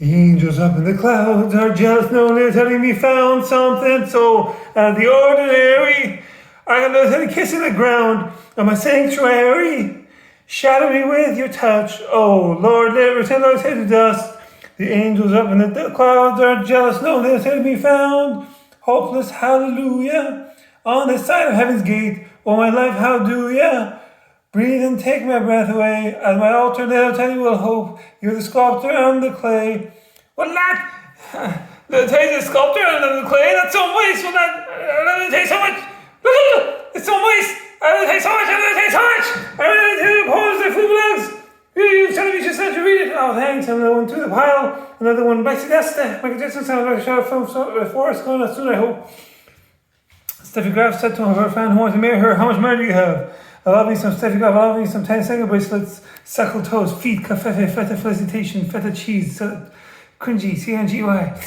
The angels up in the clouds are jealous, no, they're telling me found something so out of the ordinary. I got no telling kissing the ground of my sanctuary. Shadow me with your touch, oh Lord, let it return those head to dust. The angels up in the clouds are jealous, no, they're telling me found. Hopeless, hallelujah, on this side of heaven's gate. Oh my life, how do ya? Breathe and take my breath away. As my altar, they'll tell you will hope. You're the sculptor and the clay. Well, that, they'll tell you the sculptor and the clay. That's so moist. Well, that tastes so much. It's so moist. I don't taste so much. I don't taste so much. I really tell you poems like food blogs. You telling me just not to read it. Oh, thanks. Another one to the pile. Another one by Celeste. Michael Jackson sounds like a shot from Forrest Gump. Soon, I hope. Steffi Graf said to her fan who wants to marry her, how much money do you have? I love me some Steffi Graf, I love me some 10-second bracelets, suckle toes, feet, cafefe, feta felicitation, feta cheese, cringy, C-N-G-Y.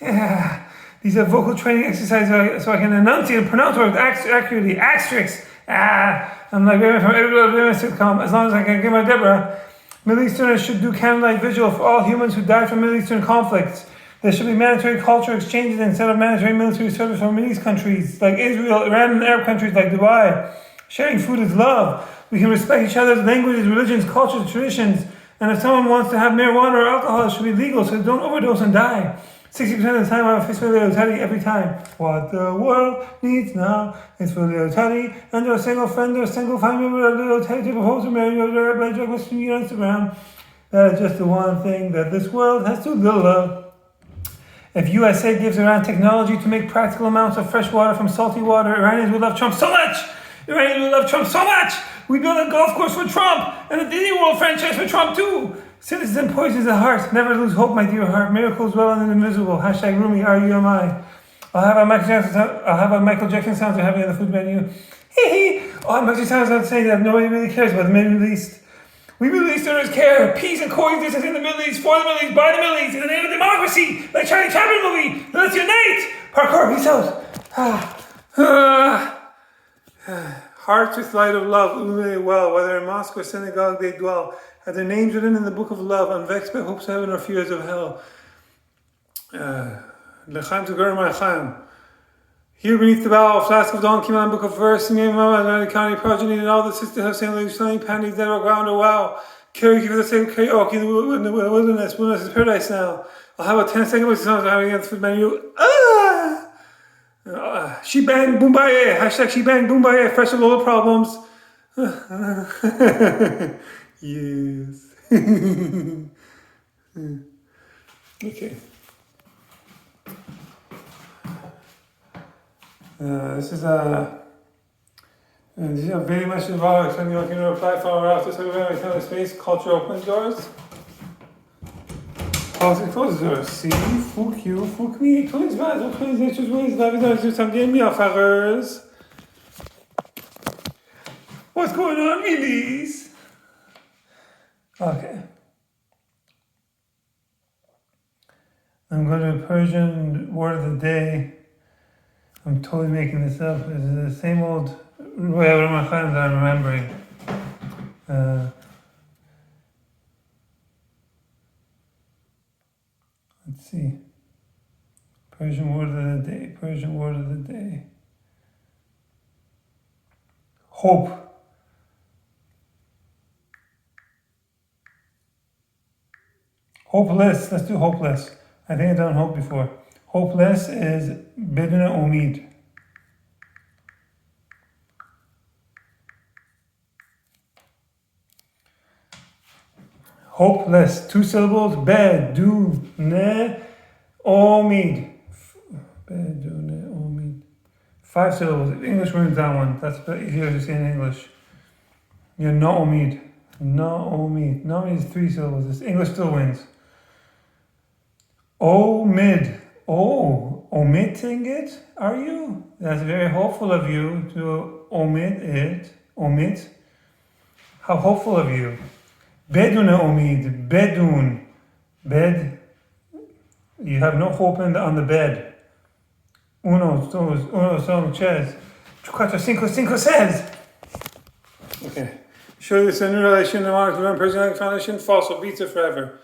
Yeah. These are vocal training exercises so I can enunciate and pronounce words accurately. Asterisk. I'm like from every sitcom, as long as I can get my Deborah. Middle Easterners should do candlelight vigil for all humans who died from Middle Eastern conflicts. There should be mandatory cultural exchanges instead of mandatory military service from Middle East countries like Israel, Iran, and Arab countries like Dubai. Sharing food is love. We can respect each other's languages, religions, cultures, traditions. And if someone wants to have marijuana or alcohol, it should be legal so they don't overdose and die. 60% of the time I have Filio Teddy every time. What the world needs now is Filio Teddy and a single friend or a single family member of Little Teddy to propose to marry you by drug with me on Instagram. That is just the one thing that this world has to love. If USA gives Iran technology to make practical amounts of fresh water from salty water, Iranians would love Trump so much! Iranians would love Trump so much! We build a golf course for Trump and a Disney World franchise for Trump too! Citizen poisons the heart. Never lose hope, my dear heart. Miracles dwell in the invisible. Hashtag Rumi, R-U-M-I. I'll have a Michael Jackson sound to have on the food menu. Hee. Oh, Michael Jackson sounds not saying that nobody really cares about the Middle East. We Middle Easterners care. Peace and coexistence in the Middle East, for the Middle East, by the Middle East, in the name of democracy, like Charlie Chaplin movie. Let's unite. Parkour, peace out. Hearts with light of love illuminate well, whether in mosque or synagogue they dwell. Have their names written in the book of love, unvexed by hopes of heaven or fears of hell. L'chaim to L'chaim. Here beneath the bow, a flask of Don Kiman, book of verse, name of Mama, County progeny, and all the sisters have St. Luke's selling panties that are ground. Oh wow. Karaoke for the sake of karaoke in the wilderness. Wilderness is paradise now. I'll have a 10-second list of songs I'm having against the food menu. She bang, boombaye. Hashtag she bang, boombaye. Fresh of all the problems. Yes. Okay. This is very much involved. When you can reply for after so very time space, culture opens doors. Policy closes doors. See, fuck you, fuck me. Please, man, please, nature's ways. Love is do some game me offers. What's going on, Elise? Okay. I'm going to Persian word of the day. I'm totally making this up. It's the same old way out of my time that I'm remembering. Let's see. Persian word of the day. Persian word of the day. Hope. Hopeless. Let's do hopeless. I think I've done hope before. Hopeless is biduna umid. Hopeless. 2 syllables. Bedune omid. Bedune omid. 5 syllables. English wins that one. That's a bit easier to say in English. You're no omid. No omid. No omid is 3 syllables. This English still wins. Omid. Oh, omitting it? Are you? That's very hopeful of you to omit it. Omit. How hopeful of you. Bedun omid. Bedun. Bed. You have no hope on the bed. Uno, dos, tres. Cuatro, cinco, seis. Okay. Show this a new relation in the Monarch Personality Foundation. False. Beats it forever.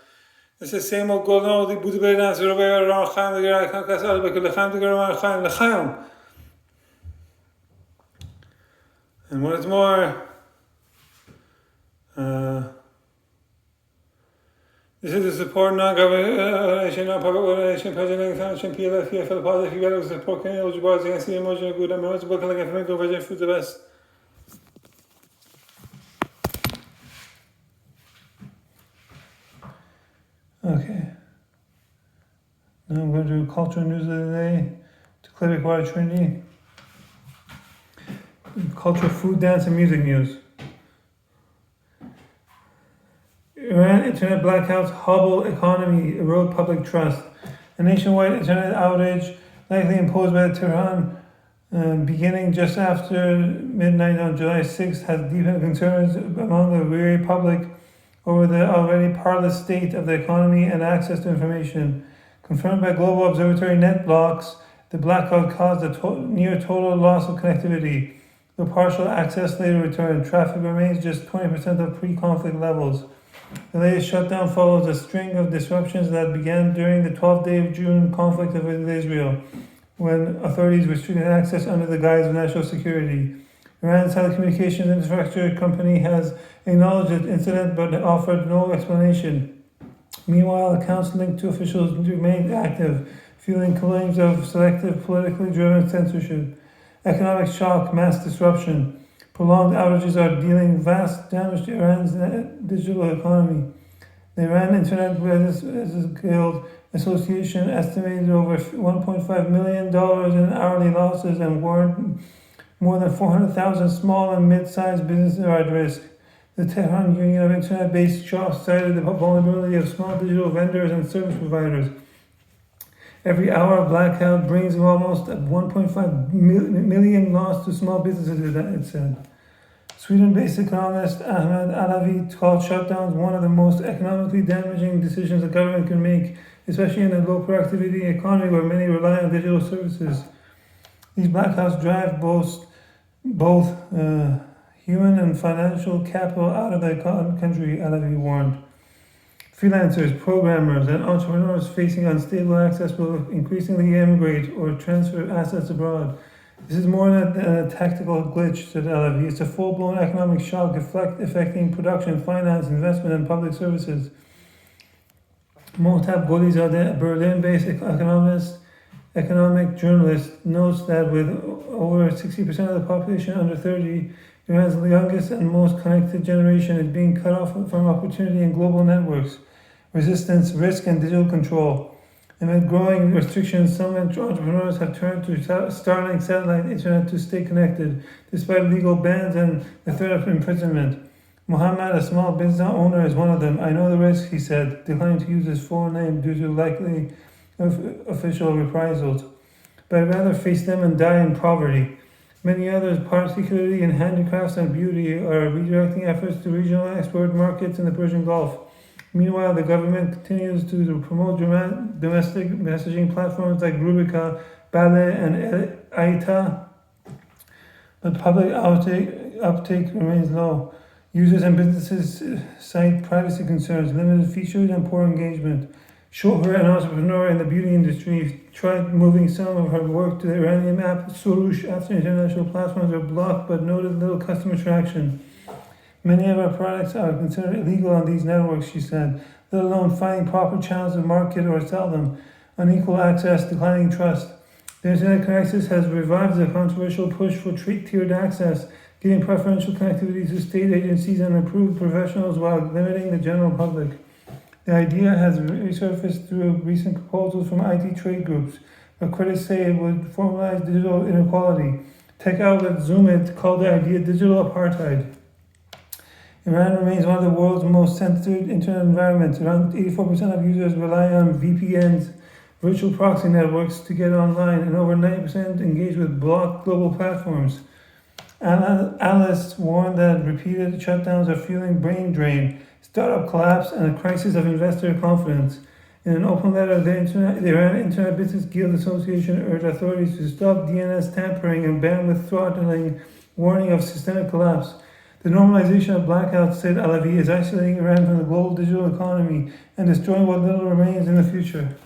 It's the same old golden old Buddha answer over around Chandelier Grapes, and once more, this is the support non-government organization, non-public organization, President Convention, PLF, for the positive feedback, support can eligible against the emotional good, and most book like information version for the best. Okay. Now I'm going to do cultural news of the day to Clivic Water Trinity. Culture, food, dance, and music news. Iran internet blackouts hobble economy, erode public trust. A nationwide internet outage likely imposed by Tehran beginning just after midnight on July 6th has deepened concerns among the weary public over the already parlous state of the economy and access to information. Confirmed by Global Observatory NetBlocks, the blackout caused a near total loss of connectivity. Though partial access later returned, traffic remains just 20% of pre-conflict levels. The latest shutdown follows a string of disruptions that began during the 12th day of June conflict with Israel, when authorities restricted access under the guise of national security. Iran's telecommunications infrastructure company has acknowledged the incident but offered no explanation. Meanwhile, accounts linked to officials remained active, fueling claims of selective, politically driven censorship. Economic shock, mass disruption. Prolonged outages are dealing vast damage to Iran's digital economy. The Iran Internet Business Guild Association estimated over $1.5 million in hourly losses and warned more than 400,000 small and mid-sized businesses are at risk. The Tehran Union of Internet-Based Shops cited the vulnerability of small digital vendors and service providers. Every hour of blackout brings almost 1.5 million loss to small businesses, it said. Sweden-based economist Ahmed Alavi called shutdowns one of the most economically damaging decisions the government can make, especially in a low productivity economy where many rely on digital services. These blackouts drive both human and financial capital out of the country, Alavi warned. Freelancers, programmers, and entrepreneurs facing unstable access will increasingly emigrate or transfer assets abroad. This is more than a tactical glitch, said Alavi. It's a full-blown economic shock affecting production, finance, investment, and public services. Mohtab Golizadeh, a Berlin-based economic journalist, notes that with over 60% of the population under 30, Iran's youngest and most connected generation is being cut off from opportunity in global networks, resistance, risk, and digital control. Amid growing restrictions, some entrepreneurs have turned to Starlink satellite internet to stay connected, despite legal bans and the threat of imprisonment. Mohammed, a small business owner, is one of them. I know the risk, he said, declining to use his full name due to likely official reprisals. But I'd rather face them and die in poverty. Many others, particularly in handicrafts and beauty, are redirecting efforts to regional export markets in the Persian Gulf. Meanwhile, the government continues to promote domestic messaging platforms like Rubica, Bale, and Aita, but public uptake remains low. Users and businesses cite privacy concerns, limited features, and poor engagement. Shoher, an entrepreneur in the beauty industry, tried moving some of her work to the Iranian app Surush after international platforms were blocked, but noted little customer traction. Many of our products are considered illegal on these networks, she said, let alone finding proper channels to market or sell them. Unequal access, declining trust. The internet crisis has revived the controversial push for tiered access, giving preferential connectivity to state agencies and approved professionals while limiting the general public. The idea has resurfaced through recent proposals from IT trade groups, but critics say it would formalize digital inequality. Tech outlet Zoomit called the idea digital apartheid. Iran remains one of the world's most censored internet environments. Around 84% of users rely on VPNs, virtual proxy networks, to get online, and over 90% engage with blocked global platforms. Analysts warn that repeated shutdowns are fueling brain drain, startup collapse, and a crisis of investor confidence. In an open letter, the Iran Internet Business Guild Association urged authorities to stop DNS tampering and bandwidth throttling, warning of systemic collapse. The normalization of blackout state à la vie is isolating Iran from the global digital economy and destroying what little remains in the future.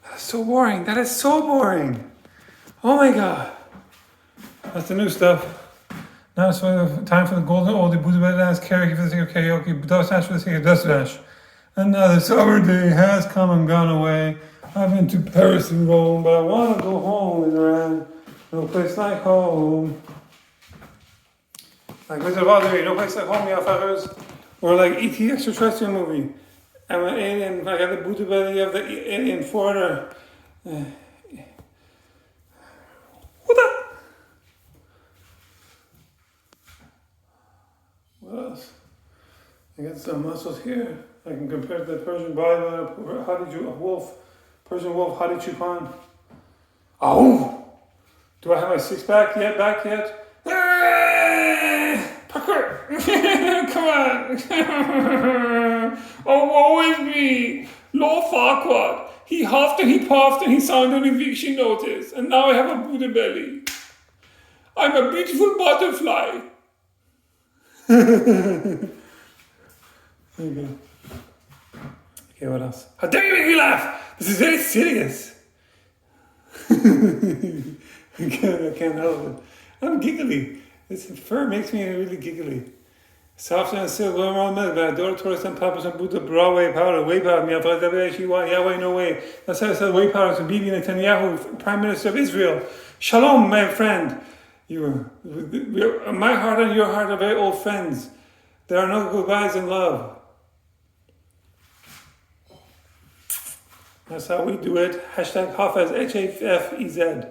That's so boring. That is so boring. Oh my god. That's the new stuff. Now it's time for the golden oldie, Buddha dance, karaoke for the sake of karaoke, dust dash for the sake of dust dash. Another summer day has come and gone away. I've been to Paris and Rome, but I want to go home in Iran. No place like home. Like Wizard of Oz, no place like home, yeah, fuckers. Or like E.T. extraterrestrial movie. I'm an alien, I got the Buddha belly of the alien foreigner. What the? What else? I got some muscles here. I can compare to the Persian Bible, Persian wolf, Hadi Oh! Do I have my six pack yet? Back yet? Parkour! Come on! Oh, woe is me! Lo Farquaad. He huffed and he puffed and he signed an eviction notice. And now I have a Buddha belly. I'm a beautiful butterfly. Okay. Okay, what else? How dare you make me laugh? This is very serious. I can't help it. I'm giggly. This fur makes me really giggly. Soft and silk, warm around milk, but I adore tourist and poppers and Buddha, Broadway powder, whey powder, me, Yahweh, no way. That's how I said whey powder to Bibi Netanyahu, Prime Minister of Israel. Shalom, my friend. My heart and your heart are very old friends. There are no goodbyes in love. That's how we do it. Hashtag Hafez, H-A-F-E-Z.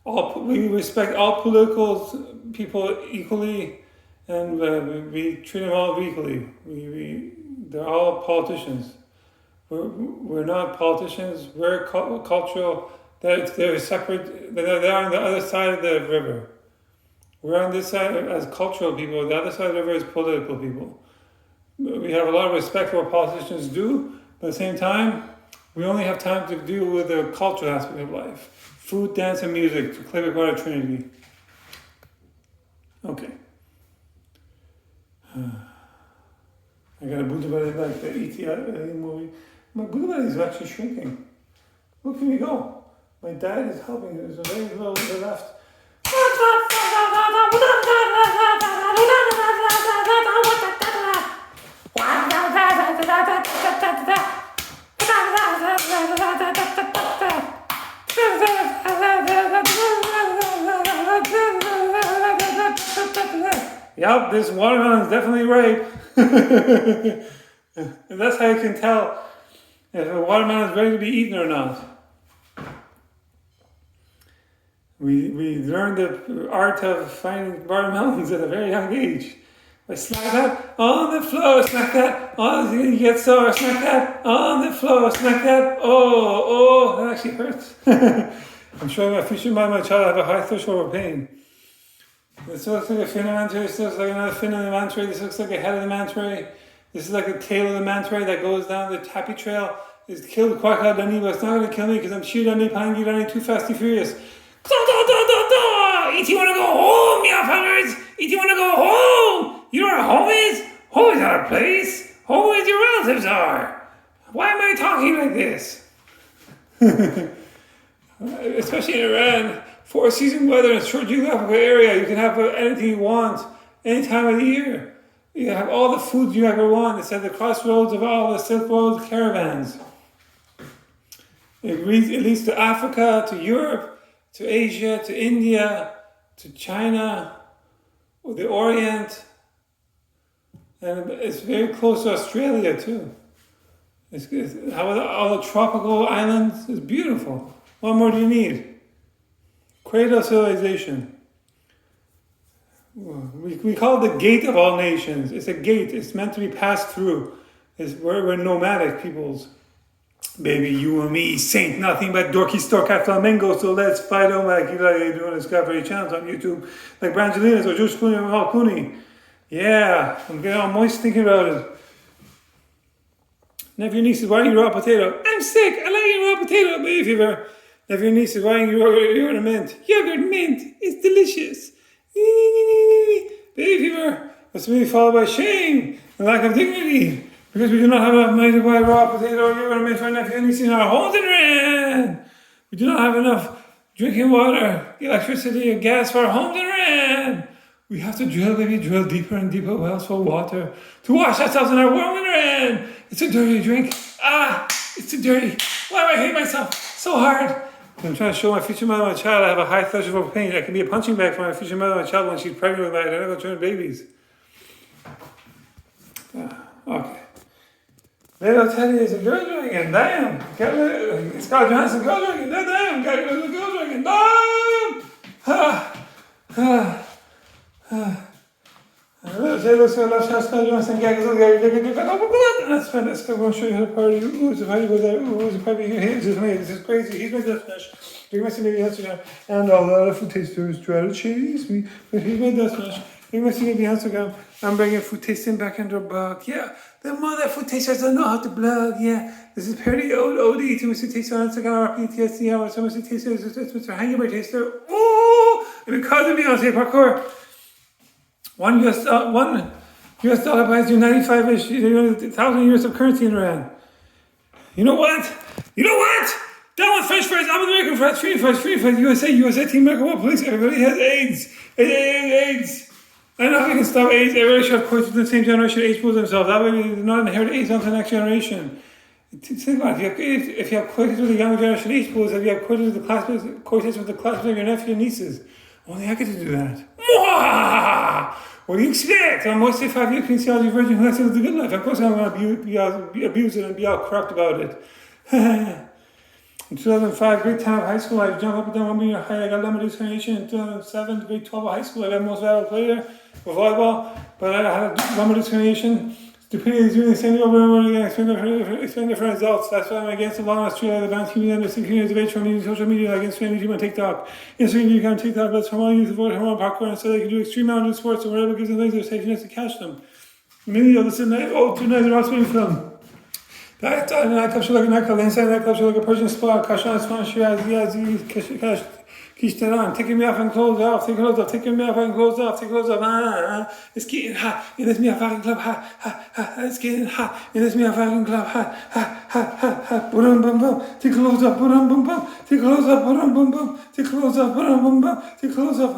We respect all political people equally, and we treat them all equally. They're all politicians. We're not politicians. We're cultural. They're separate. They're on the other side of the river. We're on this side as cultural people. The other side of the river is political people. We have a lot of respect for what politicians do, but at the same time, we only have time to deal with the cultural aspect of life. Food, dance, and music to Clever God of Trinity. Okay. I got a Buddha belly like the E.T. movie. My Buddha belly is actually shrinking. Look at me go. My dad is helping. There's a very low to the left. Yep, this watermelon is definitely ripe. And that's how you can tell if a watermelon is ready to be eaten or not. We learned the art of finding watermelons at a very young age. I smack that on the floor, smack that on the, you get sore, smack that on the floor, smack that. Oh, that actually hurts. I'm showing my future mind, my child, I have a high threshold for pain. This looks like a fin of the manta ray, this looks like another fin of the manta ray, this looks like a head of the manta ray. This is like the tail of the manta ray that goes down the happy trail. It's killed Kwaka Dani, but it's not going to kill me because I'm shooting Dani, Pangi Dani, too fast, too furious. E.T. want to go home, yeah, fellas. E.T. want to go home. You know where home is? Home is not a place. Home is your relatives are. Why am I talking like this? Especially in Iran, 4-season weather in a short geographical area. You can have anything you want, any time of the year. You can have all the food you ever want. It's at the crossroads of all the Silk Road caravans. It leads to Africa, to Europe, to Asia, to India, to China, or the Orient, and it's very close to Australia too. All the tropical islands is beautiful. What more do you need? Cradle civilization. We call it the gate of all nations. It's a gate. It's meant to be passed through. We're nomadic peoples. Baby, you and me, saint, nothing but dorky stork flamingo, so let's fight them like you doing Discovery Channels on YouTube, like Brangelinas or George Clooney or Hal Clooney. Yeah, I'm getting all moist thinking about it. Nephew niece says, why are you raw potato? I'm sick, I like eating raw potato, baby fever. Nephew niece says, why are you yogurt mint? Yogurt mint is delicious. baby fever. That's immediately followed by shame and lack of dignity. Because we do not have enough money to buy raw potato or liver meat for our nephew and niece in our homes in Iran. We do not have enough drinking water, electricity, or gas for our homes in Iran. We have to drill deeper and deeper wells for water to wash ourselves in our warm in Iran. It's a dirty drink. It's too dirty. Why do I hate myself so hard? I'm trying to show my future mother and my child I have a high threshold for pain. I can be a punching bag for my future mother and my child when she's pregnant with my identical twin babies. Okay. Maybe I'll tell you it's a girl dragon. Damn. It's called Johansson girl dragon. Damn. Got a girl dragon. Damn. Let's go. I'm going to show you how to party. Ooh, it's a party. Ooh, it's a party. This is crazy. He's my death smash. You must see maybe Instagram. And all the other food tasters try to chase me. But he's my death smash. You must see maybe Instagram. I'm bringing food tasting back into a blog. Yeah, the mother food tasters don't know how to blog. Yeah, this is pretty old OD to Mr. Taster on Instagram. RPTSD hours. So Mr. Taster is Mr. Hangybar Taster. Ooh, and because of Beyonce parkour. One US dollar buys you 95-ish, 1,000 years of currency in Iran. You know what? That one's French fries. I'm American fries. Free fries. USA, Team America, World Police. Everybody has AIDS. AIDS. I don't know if we can stop AIDS. Everybody should have course within the same generation AIDS pools themselves. That way they do not inherit AIDS onto the next generation. Think about it. If you have courses with the younger generation AIDS pools, if you have courses with the classmates of your nephew and nieces, only I get to do that. Mwah! What do you expect? I'm mostly 5 years Quincy virgin who likes to live the good life. Of course I'm going to be abused and be all corrupt about it. In 2005, grade 10 of high school, I jumped up and down 1 meter high. I got lumbar discrimination. In 2007, grade 12 of high school, I got the most valuable player for volleyball, but I had lumbar discrimination. Stupidity is doing the same thing over and over again. Explain it for adults. That's why I'm against the law in Australia. The ban TV under 16 years of age from using social media against YouTube and TikTok. Instagram, you can TikTok, let's hormone youth avoid hormone parkour and so they can do extreme mountain sports or whatever gives them things they're safe enough to catch them. Maybe you'll listen to 2 nights of Ross film. The nightclub should look like a nightclub. The inside nightclub should look like a Persian spa. Kashan, Swan, Shiraz, Yazi, Kishtaran, taking me off and clothes off, taking me off and clothes off, it's getting hot, it lets me a fucking club, it's getting hot, it lets me a fucking club, boom, boom, boom, take clothes up, boom, boom, boom, take clothes up, boom, boom, boom, take clothes up, boom, boom, boom, take clothes up,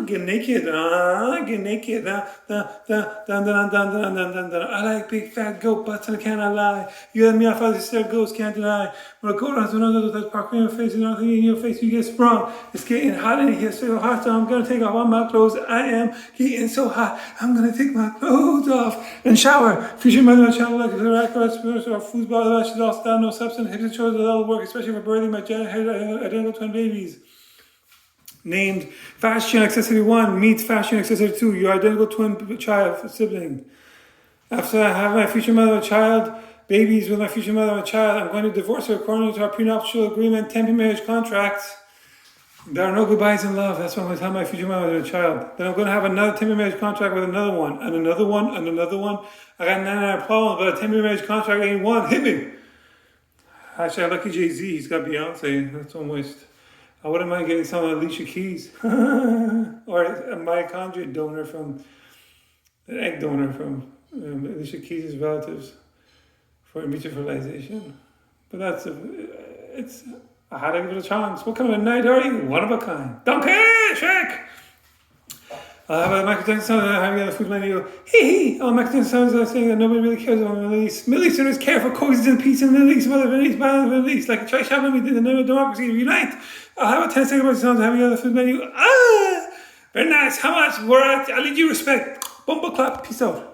get naked, I like big fat goat butts and I cannot lie, you let me off as a stair ghost, can't deny, when I go down to another with that parkour in your face, and nothing in your face, you get sprung. It's getting hot in here, so hot, so I'm gonna take off all my clothes. I am getting so hot, I'm gonna take my clothes off and shower. Future mother and child like the miraculous spiritual foosball, she's all style, no substance, hips and shoulders with all the work, especially for birthing my identical twin babies. Named Fashion Accessory 1 meets Fashion Accessory 2, your identical twin child sibling. After I have my future mother and child, babies with my future mother and child, I'm going to divorce her according to our prenuptial agreement, temporary marriage contracts. There are no goodbyes in love. That's what I'm going to tell my future mother and child. Then I'm going to have another temporary marriage contract with another one, and another one, and another one. I got 99 problems, but a temporary marriage contract ain't one. Hit me. Actually, I lucky Jay-Z. He's got Beyonce. That's almost... I wouldn't mind getting some of Alicia Keys. Or a mitochondria donor from... An egg donor from Alicia Keys' relatives for immediate fertilization. But that's... I had to give it a chance. What kind of a night are you? One of a kind. Donkey! Shrek! I have a Michael Jackson song that I have on the food menu. Hee! All Michael Jackson songs are saying that nobody really cares about the Middle East. Middle Easterners care for coexistence, peace in the Middle East, mother of the Middle East, violence in the Middle East. Like a try shopping, we did the name of democracy. Unite! I'll have a 10 second songs I have on the food menu. Very nice. How much? I'll leave you respect. Bumble clap. Peace out.